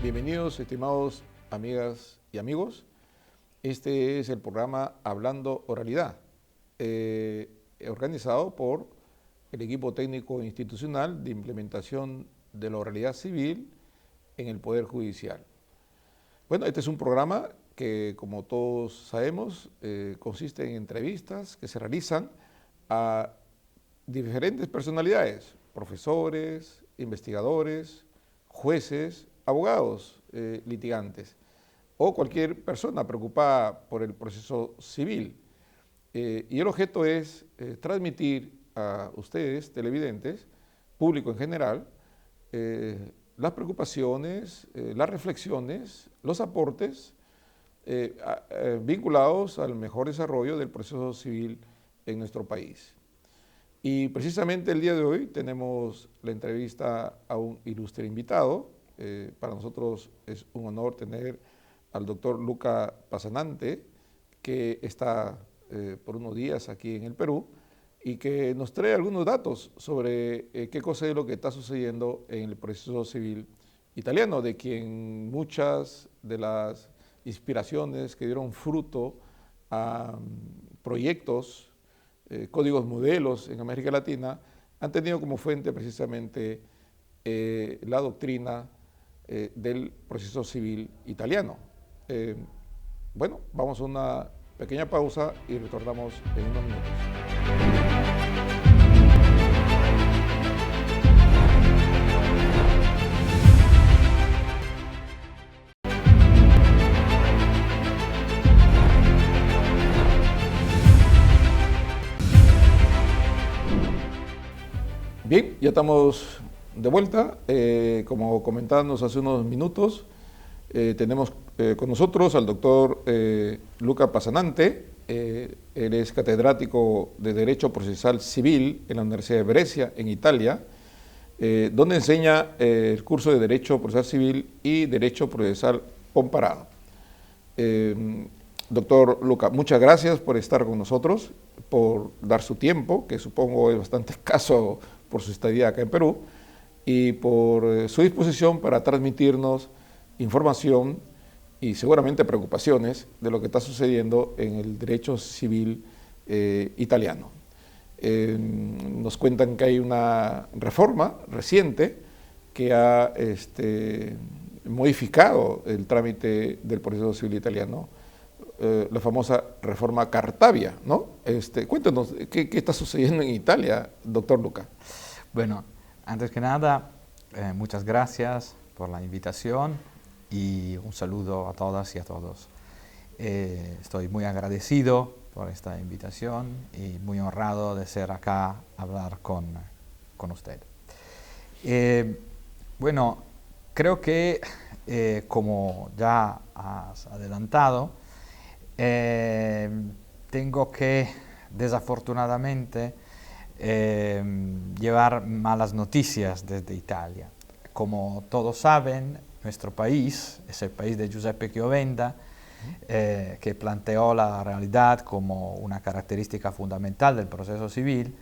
Bienvenidos, estimados amigas y amigos. Este es el programa Hablando Oralidad, organizado por el equipo técnico institucional de implementación de la oralidad civil en el Poder Judicial. Bueno, este es un programa que, como todos sabemos, consiste en entrevistas que se realizan a diferentes personalidades, profesores, investigadores, jueces, abogados, litigantes o cualquier persona preocupada por el proceso civil. Y el objeto es transmitir a ustedes, televidentes, público en general, las preocupaciones, las reflexiones, los aportes vinculados al mejor desarrollo del proceso civil en nuestro país. Y precisamente el día de hoy tenemos la entrevista a un ilustre invitado. Para nosotros es un honor tener al doctor Luca Pasanante, que está por unos días aquí en el Perú y que nos trae algunos datos sobre qué cosa es lo que está sucediendo en el proceso civil italiano, de quien muchas de las inspiraciones que dieron fruto a proyectos, códigos modelos en América Latina, han tenido como fuente precisamente la doctrina del proceso civil italiano. Bueno, vamos a una pequeña pausa y retornamos en unos minutos. Bien, ya estamos de vuelta. Como comentábamos hace unos minutos, tenemos con nosotros al doctor Luca Pasanante. Él es catedrático de Derecho Procesal Civil en la Universidad de Brescia, en Italia, donde enseña el curso de Derecho Procesal Civil y Derecho Procesal Comparado. Doctor Luca, muchas gracias por estar con nosotros, por dar su tiempo, que supongo es bastante escaso por su estadía acá en Perú, y por su disposición para transmitirnos información y seguramente preocupaciones de lo que está sucediendo en el derecho civil italiano. Nos cuentan que hay una reforma reciente que ha modificado el trámite del proceso civil italiano, la famosa reforma Cartabia, ¿no? Cuéntanos, ¿qué está sucediendo en Italia, doctor Luca? Bueno, antes que nada, muchas gracias por la invitación y un saludo a todas y a todos. Estoy muy agradecido por esta invitación y muy honrado de ser acá a hablar con usted. Bueno, creo que como ya has adelantado, tengo que desafortunadamente llevar malas noticias desde Italia. Como todos saben, nuestro país es el país de Giuseppe Chiovenda, que planteó la realidad como una característica fundamental del proceso civil,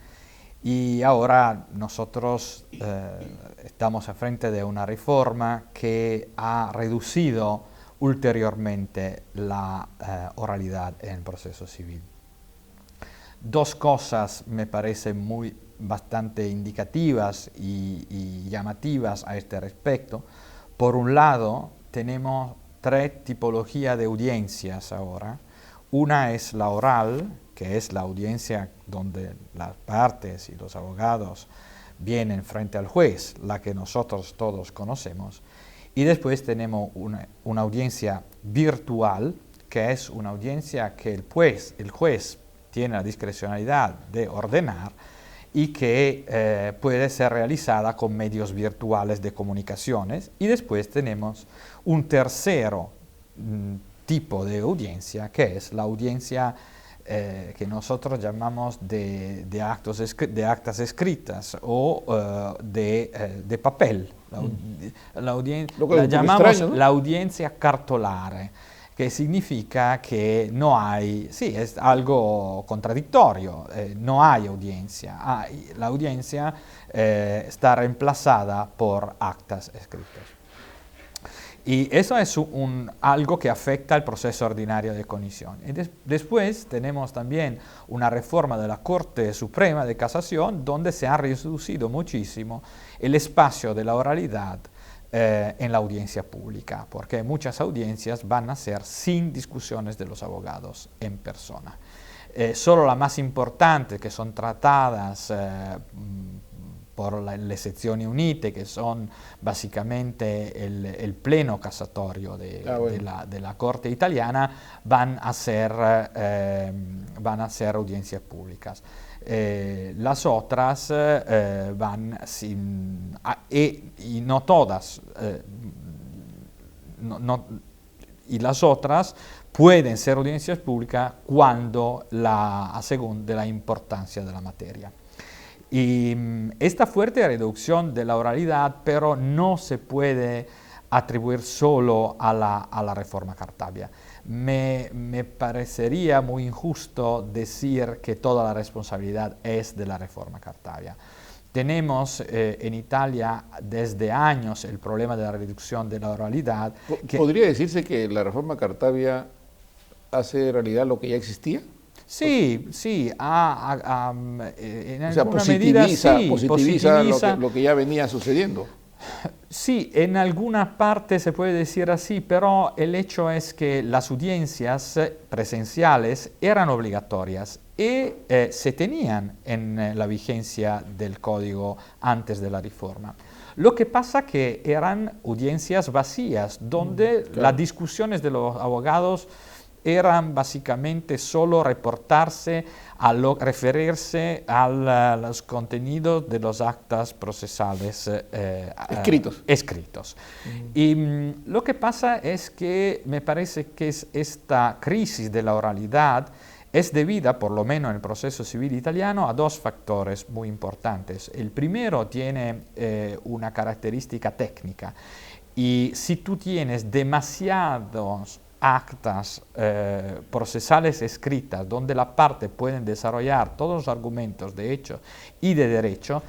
y ahora nosotros estamos al frente de una reforma que ha reducido ulteriormente la oralidad en el proceso civil. Dos cosas me parecen bastante indicativas y llamativas a este respecto. Por un lado, tenemos tres tipologías de audiencias ahora. Una es la oral, que es la audiencia donde las partes y los abogados vienen frente al juez, la que nosotros todos conocemos. Y después tenemos una audiencia virtual, que es una audiencia que el juez tiene la discrecionalidad de ordenar y que puede ser realizada con medios virtuales de comunicaciones. Y después tenemos un tercero tipo de audiencia, que es la audiencia que nosotros llamamos de actas escritas o de papel. La llamamos extraño, ¿no? La audiencia cartolare, que significa que no hay, sí, es algo contradictorio, no hay audiencia, la audiencia está reemplazada por actas escritas. Y eso es algo que afecta al proceso ordinario de cognición. Y después tenemos también una reforma de la Corte Suprema de Casación donde se ha reducido muchísimo el espacio de la oralidad en la audiencia pública, porque muchas audiencias van a ser sin discusiones de los abogados en persona. Solo las más importantes, que son tratadas por le sezioni unite, che sono basicamente il pleno casatorio della Corte italiana, van a ser audiencias públicas. Las otras y no todas, y las otras pueden ser audiencias públicas cuando a según de la importancia de la materia. Y esta fuerte reducción de la oralidad, pero no se puede atribuir solo a la reforma Cartabia. Me parecería muy injusto decir que toda la responsabilidad es de la reforma Cartabia. Tenemos en Italia desde años el problema de la reducción de la oralidad. ¿Podría decirse que la reforma Cartabia hace realidad lo que ya existía? Sí, sí, en alguna medida sí, positiviza lo que ya venía sucediendo. Sí, en alguna parte se puede decir así, pero el hecho es que las audiencias presenciales eran obligatorias y se tenían en la vigencia del código antes de la reforma. Lo que pasa que eran audiencias vacías, donde las discusiones de los abogados eran básicamente solo reportarse, referirse a los contenidos de los actas procesales escritos. Y lo que pasa es que me parece que esta crisis de la oralidad es debida, por lo menos en el proceso civil italiano, a dos factores muy importantes. El primero tiene una característica técnica, y si tú tienes demasiados actas procesales escritas donde la parte pueden desarrollar todos los argumentos de hecho y de derecho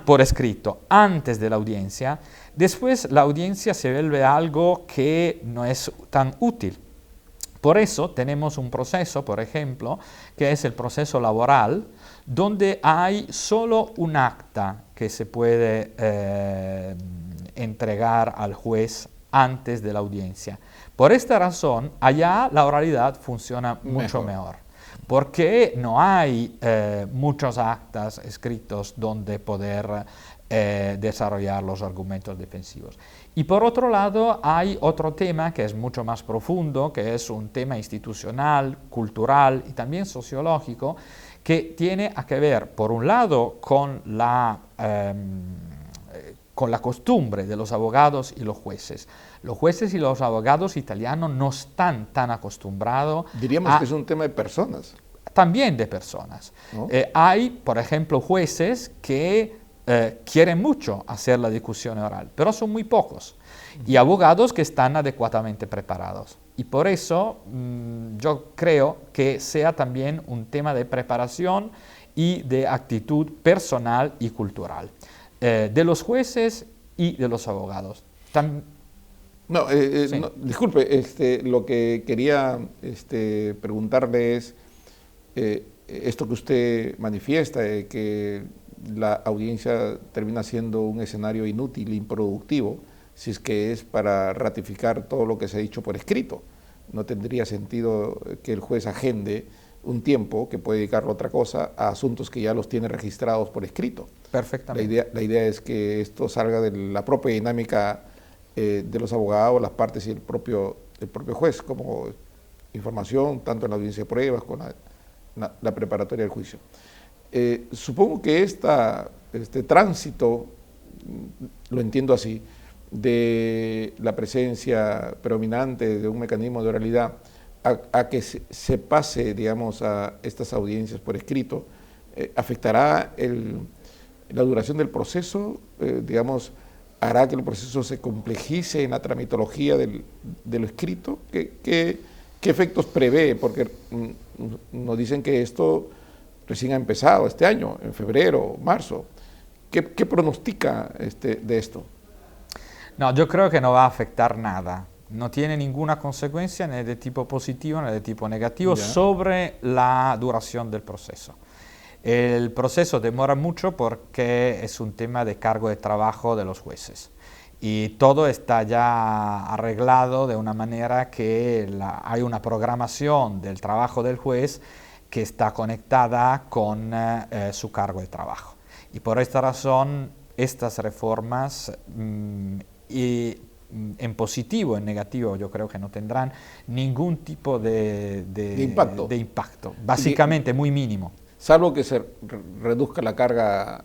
por escrito antes de la audiencia, después la audiencia se vuelve algo que no es tan útil. Por eso tenemos un proceso, por ejemplo, que es el proceso laboral, donde hay solo un acta que se puede entregar al juez antes de la audiencia. Por esta razón, allá la oralidad funciona mucho mejor, porque no hay muchos actas escritos donde poder desarrollar los argumentos defensivos. Y por otro lado, hay otro tema que es mucho más profundo, que es un tema institucional, cultural y también sociológico, que tiene que ver, por un lado, con la costumbre de los abogados y los jueces. Los jueces y los abogados italianos no están tan acostumbrados. Diríamos que es un tema de personas. También de personas. ¿No? Hay, por ejemplo, jueces que quieren mucho hacer la discusión oral, pero son muy pocos. Y abogados que están adecuadamente preparados. Y por eso yo creo que sea también un tema de preparación y de actitud personal y cultural. De los jueces y de los abogados. Sí. No, disculpe, lo que quería preguntarle es esto que usted manifiesta, que la audiencia termina siendo un escenario inútil, improductivo, si es que es para ratificar todo lo que se ha dicho por escrito. No tendría sentido que el juez agende un tiempo que puede dedicarlo a otra cosa, a asuntos que ya los tiene registrados por escrito. Perfectamente. La idea es que esto salga de la propia dinámica de los abogados, las partes y el propio juez, como información, tanto en la audiencia de pruebas como la preparatoria del juicio. Supongo que este tránsito, lo entiendo así, de la presencia predominante de un mecanismo de oralidad a que se pase, digamos, a estas audiencias por escrito, afectará la duración del proceso, digamos, hará que el proceso se complejice en la tramitología de lo escrito. ¿Qué efectos prevé? Porque nos dicen que esto recién ha empezado este año, en febrero, marzo. ¿Qué pronostica de esto? No, yo creo que no va a afectar nada. No tiene ninguna consecuencia ni de tipo positivo ni de tipo negativo Ya. sobre la duración del proceso. El proceso demora mucho porque es un tema de cargo de trabajo de los jueces. Y todo está ya arreglado de una manera que hay una programación del trabajo del juez que está conectada con su cargo de trabajo. Y por esta razón, estas reformas en positivo, en negativo, yo creo que no tendrán ningún tipo De impacto. de impacto, básicamente muy mínimo. Salvo que se reduzca la carga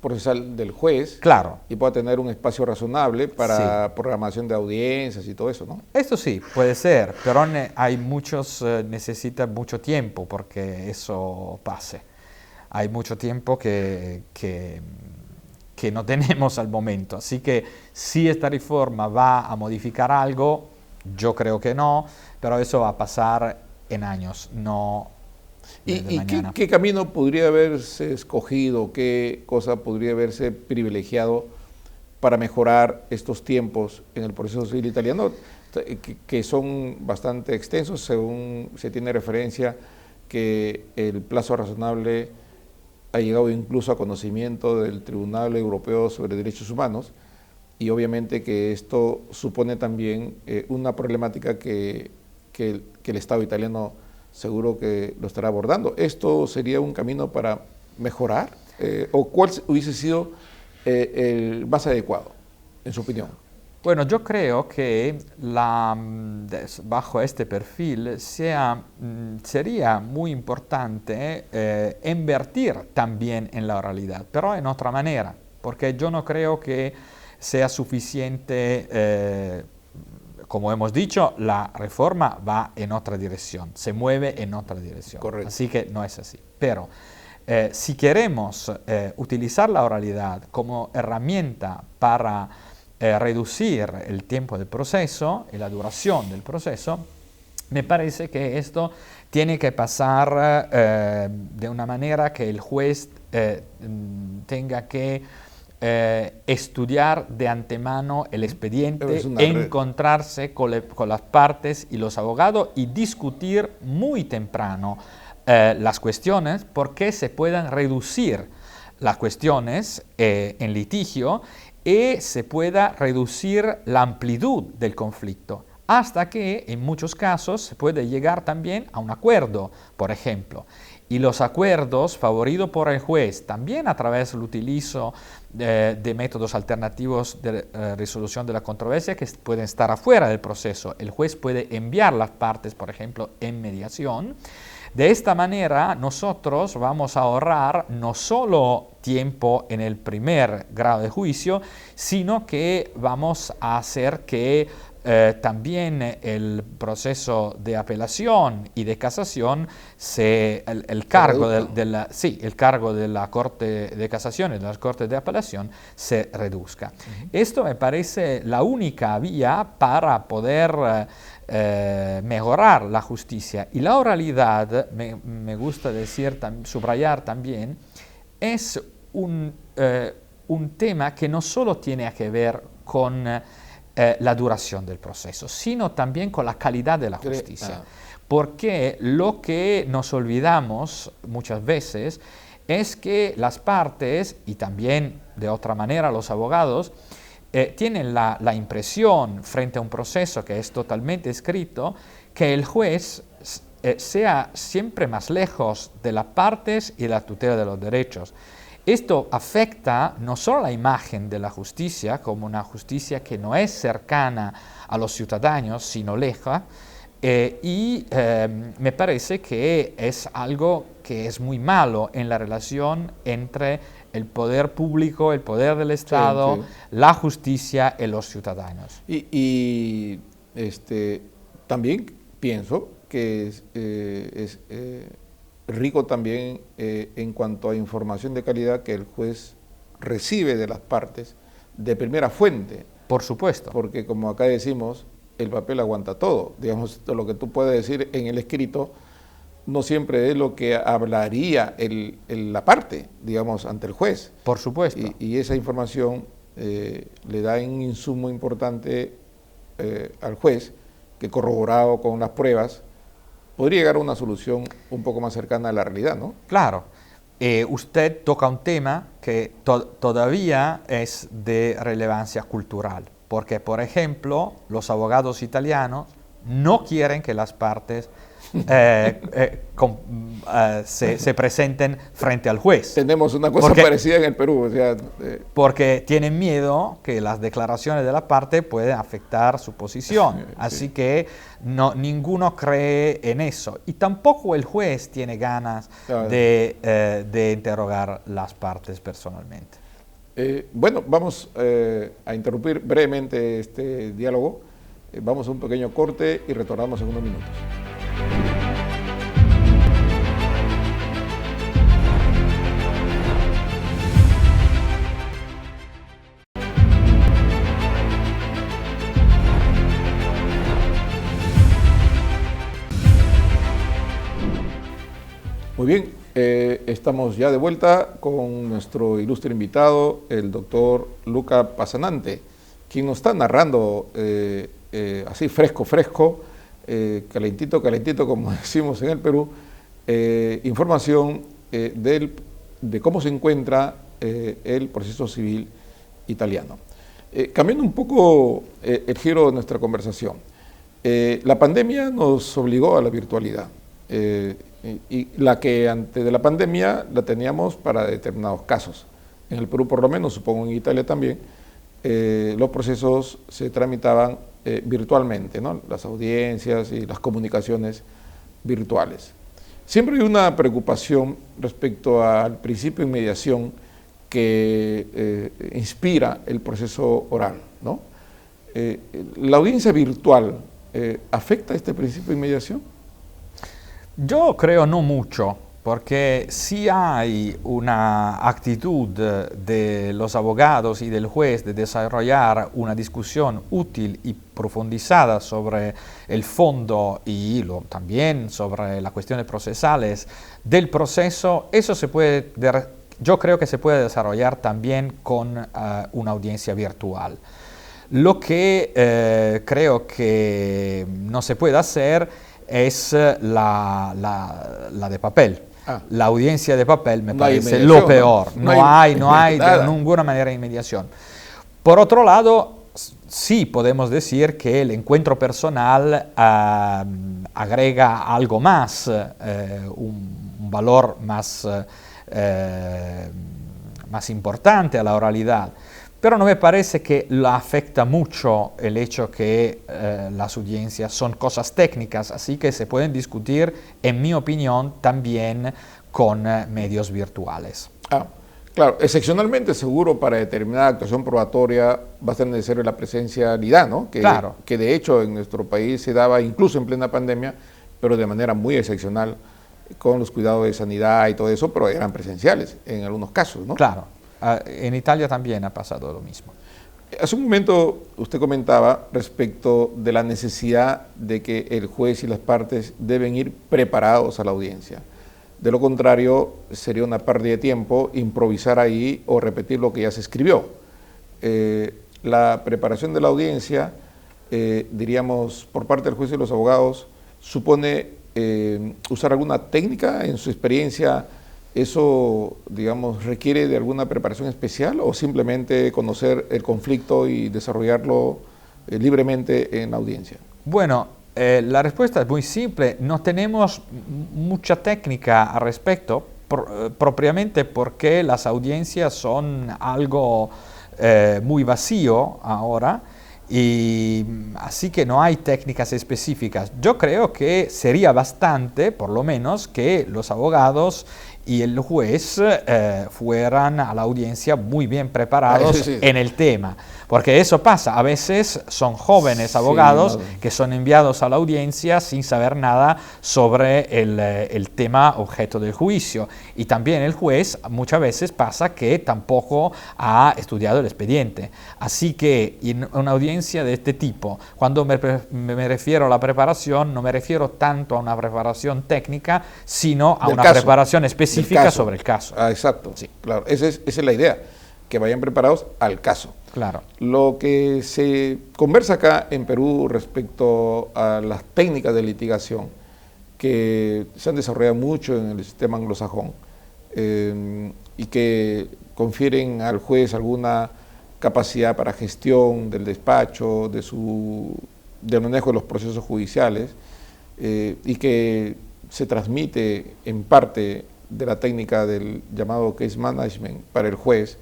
procesal del juez. Claro. Y pueda tener un espacio razonable para programación de audiencias y todo eso, ¿no? Esto sí, puede ser, pero hay necesita mucho tiempo porque eso pase. Hay mucho tiempo que no tenemos al momento. Así que si esta reforma va a modificar algo, yo creo que no, pero eso va a pasar en años, no de mañana. ¿Qué camino podría haberse escogido, qué cosa podría haberse privilegiado para mejorar estos tiempos en el proceso civil italiano, que son bastante extensos, según se tiene referencia que el plazo razonable ha llegado incluso a conocimiento del Tribunal Europeo sobre Derechos Humanos, y obviamente que esto supone también una problemática que el Estado italiano seguro que lo estará abordando. ¿Esto sería un camino para mejorar? ¿O cuál hubiese sido el más adecuado, en su opinión? Bueno, yo creo que bajo este perfil sería muy importante invertir también en la oralidad, pero en otra manera, porque yo no creo que sea suficiente, como hemos dicho, la reforma va en otra dirección, se mueve en otra dirección. Correcto. Así que no es así. Pero si queremos utilizar la oralidad como herramienta para reducir el tiempo del proceso y la duración del proceso, me parece que esto tiene que pasar de una manera que el juez tenga que estudiar de antemano el expediente, encontrarse con las partes y los abogados y discutir muy temprano las cuestiones porque se puedan reducir las cuestiones en litigio y se pueda reducir la amplitud del conflicto, hasta que en muchos casos se puede llegar también a un acuerdo, por ejemplo. Y los acuerdos favoridos por el juez, también a través del utilizo de métodos alternativos de resolución de la controversia que pueden estar afuera del proceso. El juez puede enviar las partes, por ejemplo, en mediación. De esta manera nosotros vamos a ahorrar no solo tiempo en el primer grado de juicio, sino que vamos a hacer que también el proceso de apelación y de casación, el cargo de la Corte de Casación y de las Cortes de Apelación se reduzca. Esto me parece la única vía para poder mejorar la justicia. Y la oralidad, me gusta subrayar también, es un tema que no solo tiene que ver con la duración del proceso, sino también con la calidad de la justicia. Porque lo que nos olvidamos muchas veces es que las partes, y también de otra manera los abogados, tienen la impresión frente a un proceso que es totalmente escrito, que el juez sea siempre más lejos de las partes y de la tutela de los derechos. Esto afecta no solo la imagen de la justicia, como una justicia que no es cercana a los ciudadanos, sino lejos, y me parece que es algo que es muy malo en la relación entre el poder público, el poder del Estado, la justicia y los ciudadanos. También pienso que es rico también en cuanto a información de calidad que el juez recibe de las partes de primera fuente. Por supuesto. Porque como acá decimos, el papel aguanta todo. Digamos, lo que tú puedes decir en el escrito no siempre es lo que hablaría la parte, digamos, ante el juez. Por supuesto. Y esa información le da un insumo importante al juez que, corroborado con las pruebas, podría llegar a una solución un poco más cercana a la realidad, ¿no? Claro. Usted toca un tema que todavía es de relevancia cultural, porque, por ejemplo, los abogados italianos no quieren que las partes se presenten frente al juez. Tenemos una cosa parecida en el Perú. O sea, porque tienen miedo que las declaraciones de la parte puedan afectar su posición. Así que ninguno cree en eso. Y tampoco el juez tiene ganas de interrogar las partes personalmente. Bueno, vamos a interrumpir brevemente este diálogo. Vamos a un pequeño corte y retornamos en unos minutos. Muy bien, estamos ya de vuelta con nuestro ilustre invitado, el doctor Luca Passanante, quien nos está narrando así fresco, calentito, como decimos en el Perú, información de cómo se encuentra el proceso civil italiano. Cambiando un poco el giro de nuestra conversación, la pandemia nos obligó a la virtualidad. Y la que antes de la pandemia la teníamos para determinados casos. En el Perú por lo menos, supongo en Italia también, los procesos se tramitaban virtualmente, ¿no? Las audiencias y las comunicaciones virtuales. Siempre hay una preocupación respecto al principio de inmediación que inspira el proceso oral, ¿no? ¿La audiencia virtual afecta este principio de inmediación? Yo creo no mucho, porque sí hay una actitud de los abogados y del juez de desarrollar una discusión útil y profundizada sobre el fondo y también sobre las cuestiones procesales del proceso. Eso yo creo que se puede desarrollar también con una audiencia virtual. Lo que creo que no se puede hacer es la de papel. La audiencia de papel me parece lo peor. No hay de ninguna manera inmediación. Por otro lado, sí podemos decir que el encuentro personal agrega algo más, un valor más importante a la oralidad. Pero no me parece que la afecta mucho el hecho que las audiencias son cosas técnicas, así que se pueden discutir, en mi opinión, también con medios virtuales. Claro, excepcionalmente seguro para determinada actuación probatoria va a ser necesaria la presencialidad, ¿no? Claro. Que de hecho en nuestro país se daba incluso en plena pandemia, pero de manera muy excepcional, con los cuidados de sanidad y todo eso, pero eran presenciales en algunos casos, ¿no? Claro. En Italia también ha pasado lo mismo. Hace un momento usted comentaba respecto de la necesidad de que el juez y las partes deben ir preparados a la audiencia. De lo contrario, sería una pérdida de tiempo improvisar ahí o repetir lo que ya se escribió. La preparación de la audiencia, diríamos, por parte del juez y los abogados, supone usar alguna técnica en su experiencia. ¿Eso, digamos, requiere de alguna preparación especial o simplemente conocer el conflicto y desarrollarlo libremente en la audiencia? Bueno, la respuesta es muy simple. No tenemos mucha técnica al respecto, propiamente porque las audiencias son algo muy vacío ahora. Y así que no hay técnicas específicas. Yo creo que sería bastante, por lo menos, que los abogados y el juez fueran a la audiencia muy bien preparados en el tema. Porque eso pasa, a veces son jóvenes abogados que son enviados a la audiencia sin saber nada sobre el tema objeto del juicio. Y también el juez muchas veces pasa que tampoco ha estudiado el expediente. Así que en una audiencia de este tipo, cuando me refiero a la preparación, no me refiero tanto a una preparación técnica, sino a una preparación específica sobre el caso. Exacto, sí, claro, esa es la idea. que vayan preparados al caso. Claro. Lo que se conversa acá en Perú respecto a las técnicas de litigación que se han desarrollado mucho en el sistema anglosajón y que confieren al juez alguna capacidad para gestión del despacho, del manejo de los procesos judiciales y que se transmite en parte de la técnica del llamado case management para el juez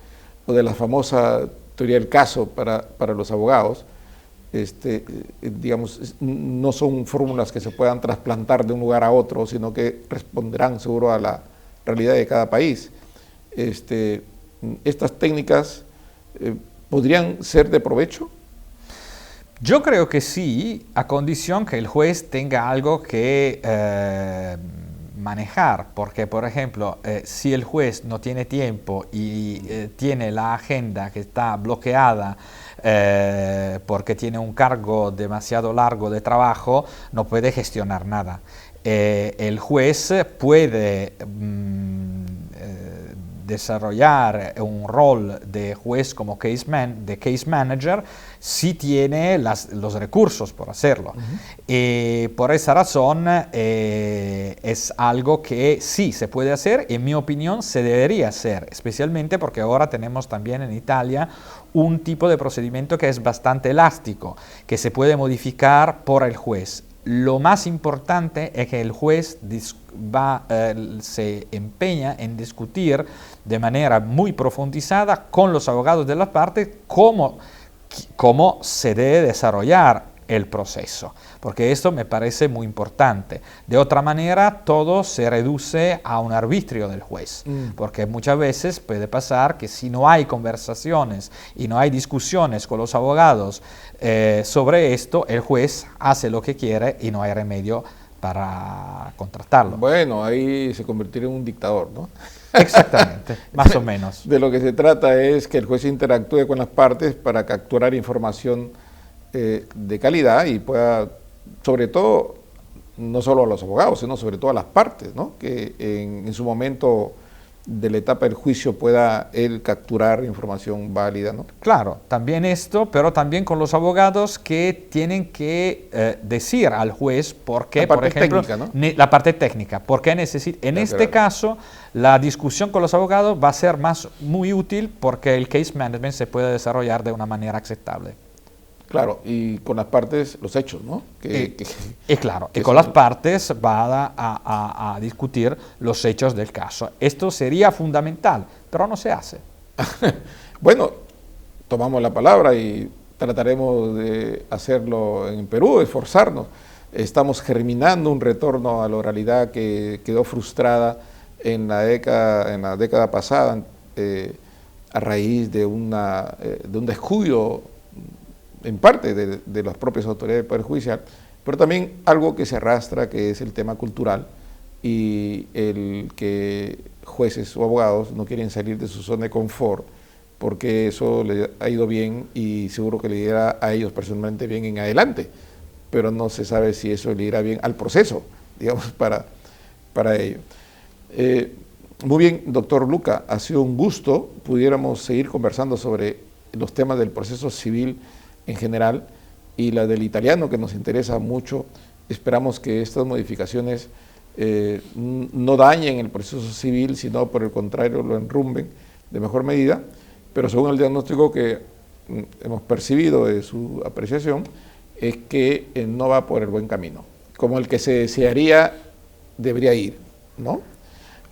o de la famosa teoría del caso para los abogados, digamos, no son fórmulas que se puedan trasplantar de un lugar a otro, sino que responderán seguro a la realidad de cada país. Estas técnicas ¿podrían ser de provecho? Yo creo que sí, a condición que el juez tenga algo que manejar, porque por ejemplo, si el juez no tiene tiempo y tiene la agenda que está bloqueada porque tiene un cargo demasiado largo de trabajo, no puede gestionar nada. El juez puede desarrollar un rol de juez como case manager si tiene los recursos por hacerlo. Por esa razón es algo que sí se puede hacer, en mi opinión se debería hacer, especialmente porque ahora tenemos también en Italia un tipo de procedimiento que es bastante elástico, que se puede modificar por el juez. Lo más importante es que el juez se empeña en discutir de manera muy profundizada con los abogados de las partes cómo se debe desarrollar el proceso, porque esto me parece muy importante. De otra manera, todo se reduce a un arbitrio del juez, porque muchas veces puede pasar que si no hay conversaciones y no hay discusiones con los abogados sobre esto, el juez hace lo que quiere y no hay remedio para contratarlo. Bueno, ahí se convertiría en un dictador, ¿no? Exactamente, más o menos. De lo que se trata es que el juez interactúe con las partes para capturar información de calidad y pueda, sobre todo, no solo a los abogados, sino sobre todo a las partes, ¿no? Que en su momento de la etapa del juicio pueda él capturar información válida, ¿no? Claro, también esto, pero también con los abogados que tienen que decir al juez por qué, por ejemplo, técnica, ¿no? La parte técnica, porque en este caso la discusión con los abogados va a ser muy útil porque el case management se puede desarrollar de una manera aceptable. Claro, y con las partes los hechos, ¿no? Claro, y con las partes va a discutir los hechos del caso. Esto sería fundamental, pero no se hace. Bueno, tomamos la palabra y trataremos de hacerlo en Perú, esforzarnos. Estamos germinando un retorno a la oralidad que quedó frustrada en la década pasada a raíz de un descuido en parte de las propias autoridades del Poder Judicial, pero también algo que se arrastra, que es el tema cultural y el que jueces o abogados no quieren salir de su zona de confort porque eso le ha ido bien y seguro que le irá a ellos personalmente bien en adelante, pero no se sabe si eso le irá bien al proceso, digamos, para ello. Muy bien, doctor Luca, ha sido un gusto, pudiéramos seguir conversando sobre los temas del proceso civil en general y la del italiano que nos interesa mucho. Esperamos que estas modificaciones no dañen el proceso civil, sino por el contrario lo enrumben de mejor medida, pero según el diagnóstico que hemos percibido de su apreciación, es que no va por el buen camino, como el que se desearía debería ir, ¿no?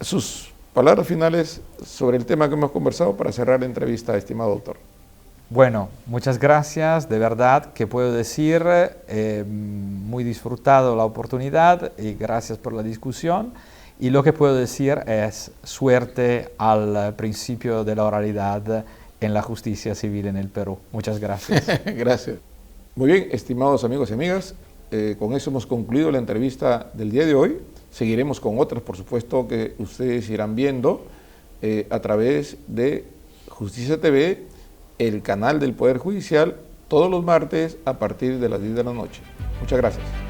Sus palabras finales sobre el tema que hemos conversado para cerrar la entrevista, estimado doctor. Bueno, muchas gracias, de verdad, que puedo decir, muy disfrutado la oportunidad y gracias por la discusión. Y lo que puedo decir es suerte al principio de la oralidad en la justicia civil en el Perú. Muchas gracias. Gracias. Muy bien, estimados amigos y amigas, con eso hemos concluido la entrevista del día de hoy. Seguiremos con otras, por supuesto, que ustedes irán viendo a través de Justicia TV, el canal del Poder Judicial, todos los martes a partir de las 10 de la noche. Muchas gracias.